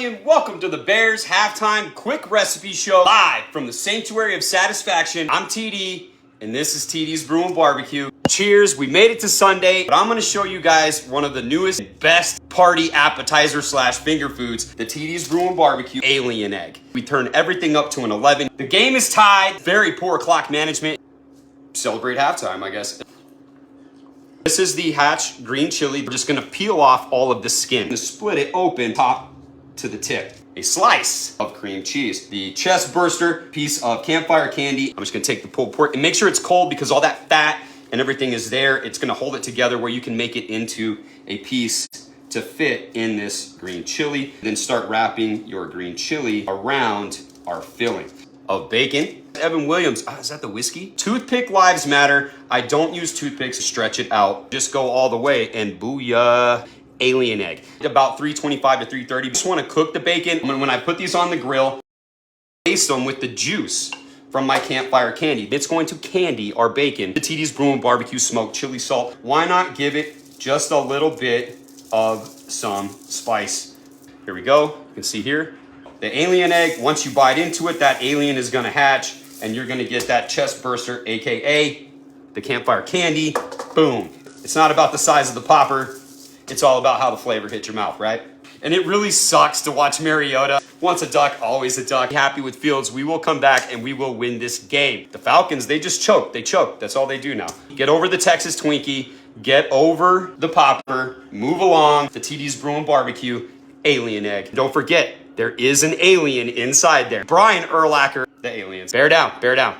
And welcome to the Bears Halftime Quick Recipe Show, live from the Sanctuary of Satisfaction. I'm TD, and this is TD's Brew and Barbecue. Cheers, we made it to Sunday, but I'm gonna show you guys one of the newest and best party appetizer slash finger foods, the TD's Brew and Barbecue Alien Egg. We turn everything up to an 11. The game is tied, very poor clock management. Celebrate halftime, I guess. This is the Hatch green chili. We're just gonna peel off all of the skin and split it open top to the tip. A slice of cream cheese, the chest burster, piece of Campfire candy. I'm just gonna take the pulled pork and make sure it's cold because all that fat and everything is there. It's gonna hold it together where you can make it into a piece to fit in this green chili. Then start wrapping your green chili around our filling of bacon. Evan Williams, is that the whiskey? Toothpick lives matter. I don't use toothpicks to stretch it out. Just go all the way and booyah. Alien egg. About 325 to 330. Just want to cook the bacon. When I put these on the grill, baste them with the juice from my Campfire candy. It's going to candy our bacon. The TD's Brew and Barbecue smoked chili salt. Why not give it just a little bit of some spice? Here we go. You can see here. The alien egg, once you bite into it, that alien is gonna hatch and you're gonna get that chest burster, AKA the Campfire candy. Boom. It's not about the size of the popper. It's all about how the flavor hits your mouth, right? And it really sucks to watch Mariota. Once a duck, always a duck. Happy with Fields. We will come back and we will win this game. The Falcons, they just choke. They choke. That's all they do now. Get over the Texas Twinkie. Get over the popper. Move along. The TD's Brew and Barbecue Alien Egg. Don't forget, there is an alien inside there. Brian Urlacher, the aliens. Bear down. Bear down.